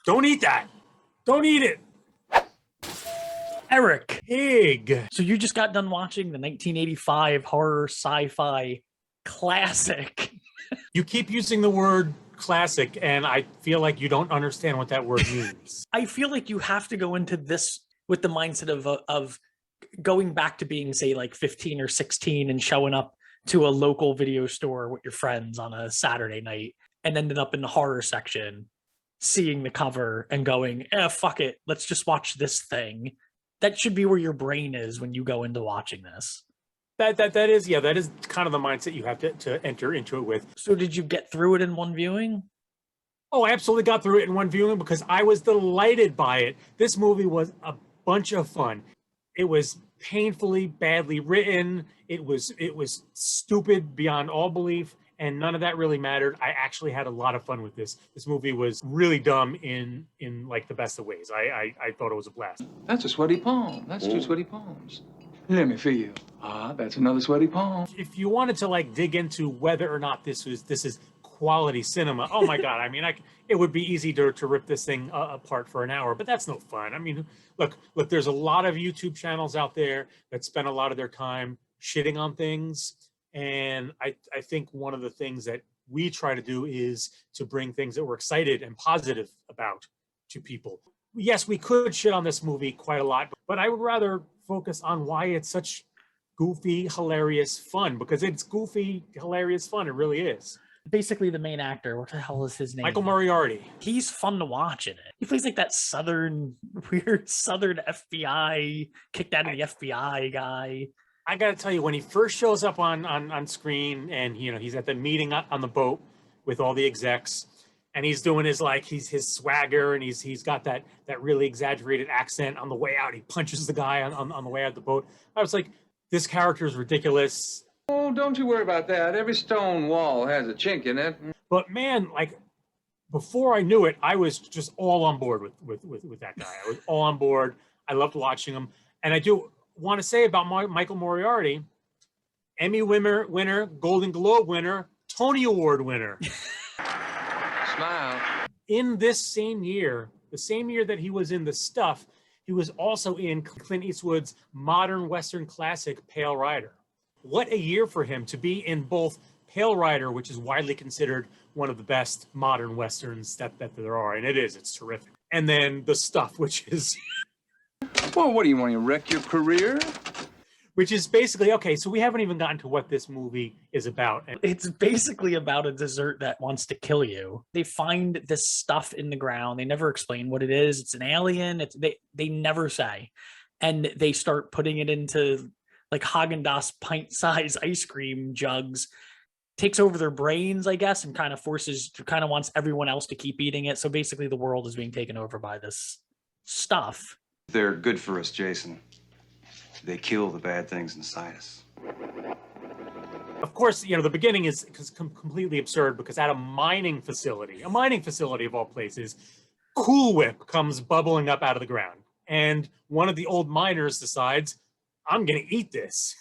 Don't eat that. Don't eat it. Eric, Pig. so you just got done watching the 1985 horror sci-fi classic. You keep using the word classic, and I feel like you don't understand what that word means. I feel like you have to go into this with the mindset of going back to being, say, like 15 or 16 and showing up to a local video store with your friends on a Saturday night and ended up in the horror section, seeing the cover and going, fuck it, let's just watch this thing. That should be where your brain is when you go into watching this. That is kind of the mindset you have to enter into it with. So did you get through it in one viewing? Oh, I absolutely got through it in one viewing because I was delighted by it. This movie was a bunch of fun. It was painfully badly written. It was stupid beyond all belief, and none of that really mattered. I actually had a lot of fun with this. This movie was really dumb in like the best of ways. I thought it was a blast. That's a sweaty palm. That's two sweaty palms. Let me feel. That's another sweaty palm. If you wanted to like dig into whether or not this is quality cinema, oh my God, I mean, it would be easy to rip this thing apart for an hour, but that's no fun. I mean, look, there's a lot of YouTube channels out there that spend a lot of their time shitting on things. And I think one of the things that we try to do is to bring things that we're excited and positive about to people. Yes, we could shit on this movie quite a lot, but I would rather focus on why it's such goofy, hilarious fun, because it's goofy, hilarious fun. It really is. Basically, the main actor, what the hell is his name? Michael Moriarty. He's fun to watch in it. He plays like that weird Southern FBI, kicked out of the FBI guy. I got to tell you, when he first shows up on screen and, he's at the meeting on the boat with all the execs, and he's doing his swagger, and he's got that really exaggerated accent on the way out. He punches the guy on the way out the boat. I was like, this character is ridiculous. Oh, don't you worry about that. Every stone wall has a chink in it. But man, like, before I knew it, I was just all on board with that guy. I was all on board. I loved watching him. And I do want to say about Michael Moriarty, Emmy winner, Golden Globe winner, Tony Award winner. Smile. In this same year, the same year that he was in The Stuff, he was also in Clint Eastwood's modern Western classic, Pale Rider. What a year for him to be in both Pale Rider, which is widely considered one of the best modern Westerns that there are, and it's terrific. And then The Stuff, which is... Well, what do you want to wreck your career? Which is basically, okay, so we haven't even gotten to what this movie is about. It's basically about a dessert that wants to kill you. They find this stuff in the ground. They never explain what it is. It's an alien. They never say. And they start putting it into like Haagen-Dazs pint-sized ice cream jugs. Takes over their brains, I guess, and kind of wants everyone else to keep eating it. So basically the world is being taken over by this stuff. They're good for us, Jason. They kill the bad things inside us. Of course, the beginning is completely absurd because at a mining facility of all places, Cool Whip comes bubbling up out of the ground. And one of the old miners decides, I'm going to eat this.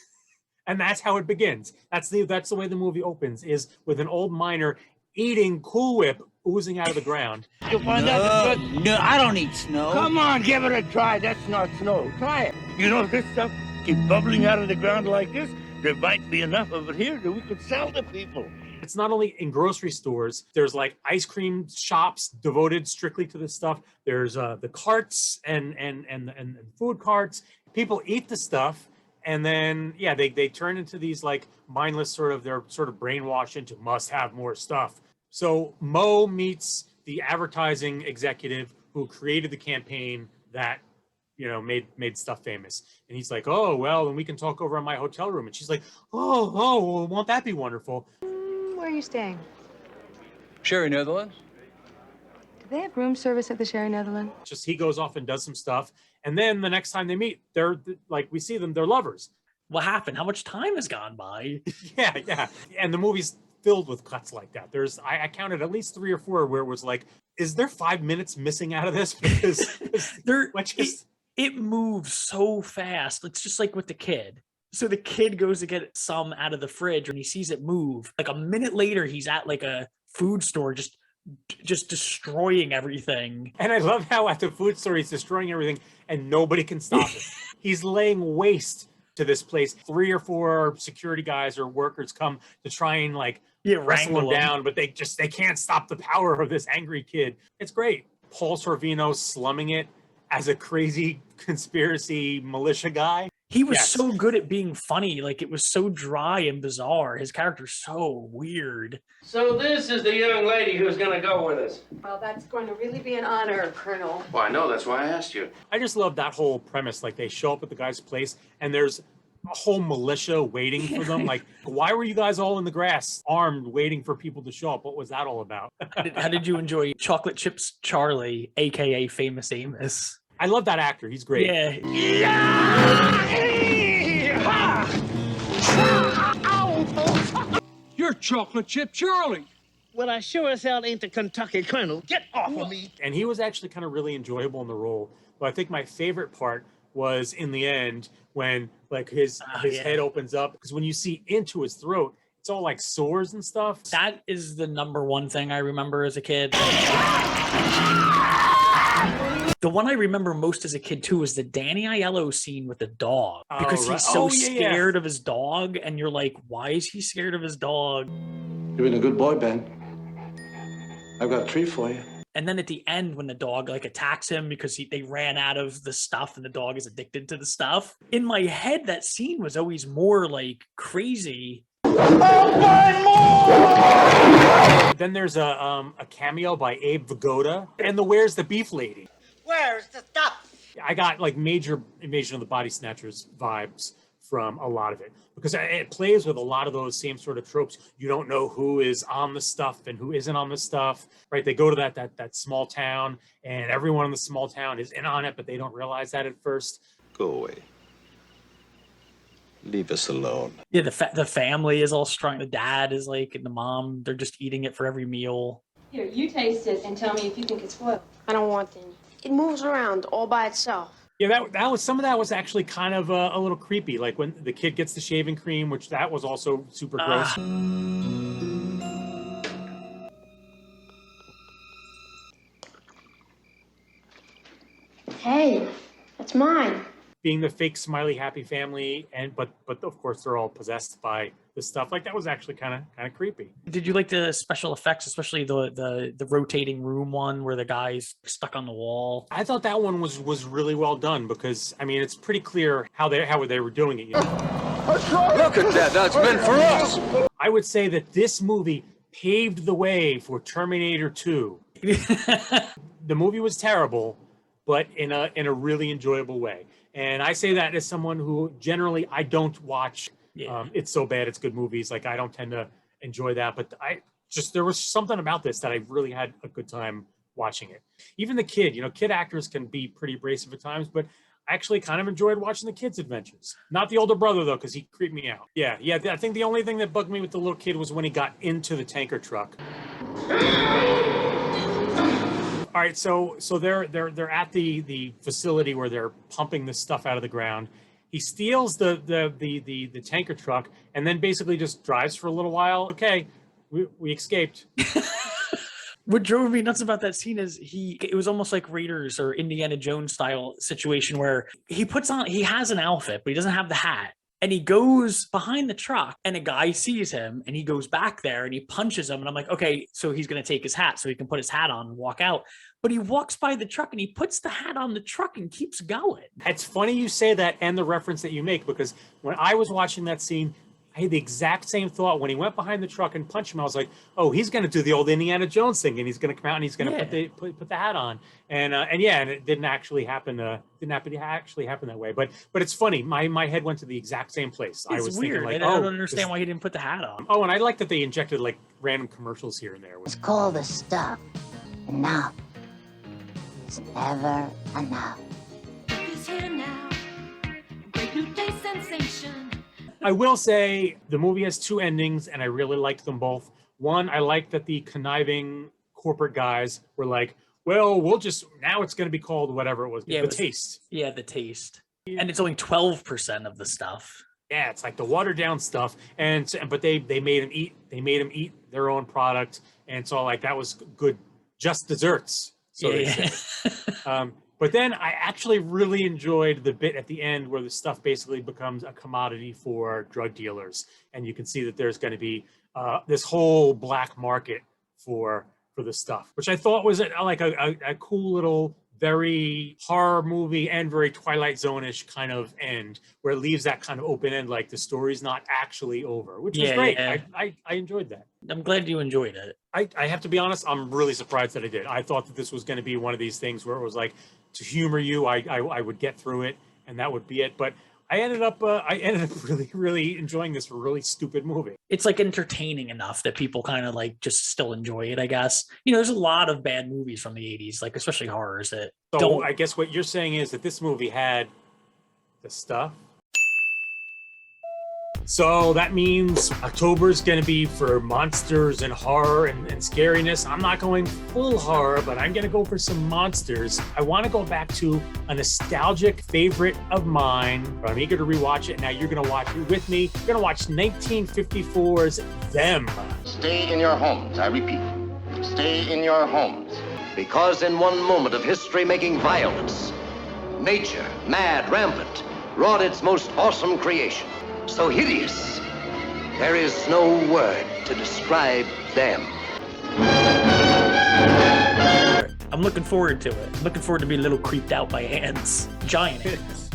And that's how it begins. That's the way the movie opens, is with an old miner eating Cool Whip oozing out of the ground. You'll find out it's good. No, I don't eat snow. Come on, give it a try. That's not snow. Try it. You know, if this stuff keeps bubbling out of the ground like this, there might be enough of it here that we could sell to people. It's not only in grocery stores. There's like ice cream shops devoted strictly to this stuff. There's the carts and food carts. People eat the stuff, and then they turn into these like mindless they're sort of brainwashed into must have more stuff. So Mo meets the advertising executive who created the campaign that made stuff famous, and he's like, oh well, then we can talk over in my hotel room. And she's like, oh well, won't that be wonderful? Where are you staying? Sherry Netherlands. Do they have room service at the Sherry Netherlands? Just he goes off and does some stuff, and then the next time they meet, they're like, we see them, they're lovers. What happened? How much time has gone by? yeah, and the movie's filled with cuts like that. I counted at least 3 or 4 where it was like, is there 5 minutes missing out of this? Because it moves so fast. It's just like with the kid. So the kid goes to get some out of the fridge and he sees it move. Like a minute later, he's at like a food store just just destroying everything. And I love how at the food store he's destroying everything and nobody can stop it. He's laying waste to this place. 3 or 4 security guys or workers come to try and like wrestle him down, but they can't stop the power of this angry kid. It's great. Paul Sorvino slumming it as a crazy conspiracy militia guy. He was so good at being funny. Like, it was so dry and bizarre. His character's so weird. So this is the young lady who's gonna go with us. Well, that's going to really be an honor, Colonel. Well, I know. That's why I asked you. I just love that whole premise. Like, they show up at the guy's place and there's a whole militia waiting for them. Like, why were you guys all in the grass, armed, waiting for people to show up? What was that all about? How did you enjoy Chocolate Chips Charlie, aka Famous Amos? I love that actor. He's great. Yeah. You're Chocolate Chip Charlie. Well, I sure as hell ain't the Kentucky Colonel. Get off of me. And he was actually kind of really enjoyable in the role. But I think my favorite part was in the end when like his head opens up, because when you see into his throat, it's all like sores and stuff. That is the #1 thing I remember as a kid. The one I remember most as a kid too is the Danny Aiello scene with the dog, because he's so scared of his dog, and you're like, why is he scared of his dog? You've been a good boy, Ben. I've got a treat for you. And then at the end, when the dog like attacks him because they ran out of the stuff and the dog is addicted to the stuff. In my head, that scene was always more like crazy. Then there's a cameo by Abe Vigoda and the Where's the Beef Lady. Where's the stuff? I got like major Invasion of the Body Snatchers vibes from a lot of it, because it plays with a lot of those same sort of tropes. You don't know who is on the stuff and who isn't on the stuff, right? They go to that small town and everyone in the small town is in on it, but they don't realize that at first. Go away. Leave us alone. Yeah, the family is all strong. The dad is like, and the mom, they're just eating it for every meal. Here, you taste it and tell me if you think it's spoiled. I don't want any. It moves around all by itself. Yeah, that was, some of that was actually kind of a little creepy. Like when the kid gets the shaving cream, which that was also super gross. Hey, that's mine. Being the fake smiley happy family, but of course they're all possessed by this stuff. Like that was actually kind of creepy. Did you like the special effects, especially the rotating room one where the guy's stuck on the wall? I thought that one was really well done, because I mean it's pretty clear how they were doing it. You know? Look at that. That's meant for us. I would say that this movie paved the way for Terminator 2. The movie was terrible, but in a really enjoyable way. And I say that as someone who generally I don't watch It's So Bad It's Good movies. Like I don't tend to enjoy that, but there was something about this that I really had a good time watching it. Even the kid, kid actors can be pretty abrasive at times, but I actually kind of enjoyed watching the kid's adventures. Not the older brother though, because he creeped me out. Yeah. I think the only thing that bugged me with the little kid was when he got into the tanker truck. All right, so they're at the facility where they're pumping this stuff out of the ground. He steals the tanker truck and then basically just drives for a little while. Okay, we escaped. What drove me nuts about that scene is it was almost like Raiders or Indiana Jones style situation where he has an outfit, but he doesn't have the hat. And he goes behind the truck and a guy sees him and he goes back there and he punches him. And I'm like, okay, so he's going to take his hat so he can put his hat on and walk out. But he walks by the truck and he puts the hat on the truck and keeps going. It's funny you say that and the reference that you make, because when I was watching that scene, I had the exact same thought. When he went behind the truck and punched him, I was like, oh, he's going to do the old Indiana Jones thing, and he's going to come out and he's going to put the hat on. And it didn't actually happen. Actually happen that way. But it's funny. My head went to the exact same place. It's I was weird. thinking, like, I don't understand why he didn't put the hat on. Oh, and I like that they injected like random commercials here and there. It's called the stuff. Enough. It's never enough. He's here now. Great new day sensation. I will say the movie has 2 endings, and I really liked them both. One, I like that the conniving corporate guys were like, well, now it's going to be called whatever it was. The Taste. Yeah, The Taste. And it's only 12% of the stuff. Yeah, it's like the watered down stuff. But they made him eat their own product. And so like, that was good, just desserts. So they say. But then I actually really enjoyed the bit at the end where the stuff basically becomes a commodity for drug dealers. And you can see that there's going to be this whole black market for the stuff, which I thought was a cool little, very horror movie and very Twilight Zone-ish kind of end, where it leaves that kind of open end, like the story's not actually over, which was great. Yeah. I enjoyed that. I'm glad you enjoyed it. I have to be honest, I'm really surprised that I did. I thought that this was going to be one of these things where it was like, to humor you, I would get through it and that would be it. But I ended up really, really enjoying this really stupid movie. It's like entertaining enough that people kind of like just still enjoy it, I guess. You know, there's a lot of bad movies from the 80s, like especially horrors that don't. I guess what you're saying is that this movie had the stuff. So that means October's going to be for monsters and horror and scariness. I'm not going full horror, but I'm going to go for some monsters. I want to go back to a nostalgic favorite of mine, but I'm eager to rewatch it. Now you're going to watch it with me. You're going to watch 1954's Them. Stay in your homes, I repeat. Stay in your homes. Because in one moment of history-making violence, nature, mad, rampant, wrought its most awesome creation. So hideous, there is no word to describe them. I'm looking forward to it. I'm looking forward to being a little creeped out by ants, giant ants.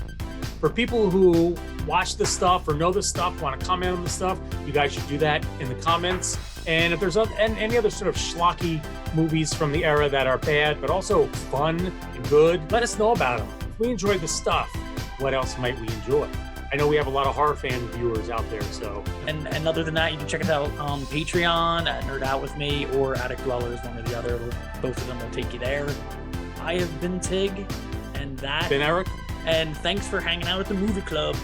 For people who watch the stuff or know the stuff, want to comment on the stuff, you guys should do that in the comments. And if there's any other sort of schlocky movies from the era that are bad, but also fun and good, let us know about them. If we enjoyed the stuff, what else might we enjoy? I know we have a lot of horror fan viewers out there, so. And other than that, you can check us out on Patreon at Nerd Out With Me or Attic Dwellers, one or the other. Both of them will take you there. I have been Tig, and that. Been Eric. And thanks for hanging out at the movie club.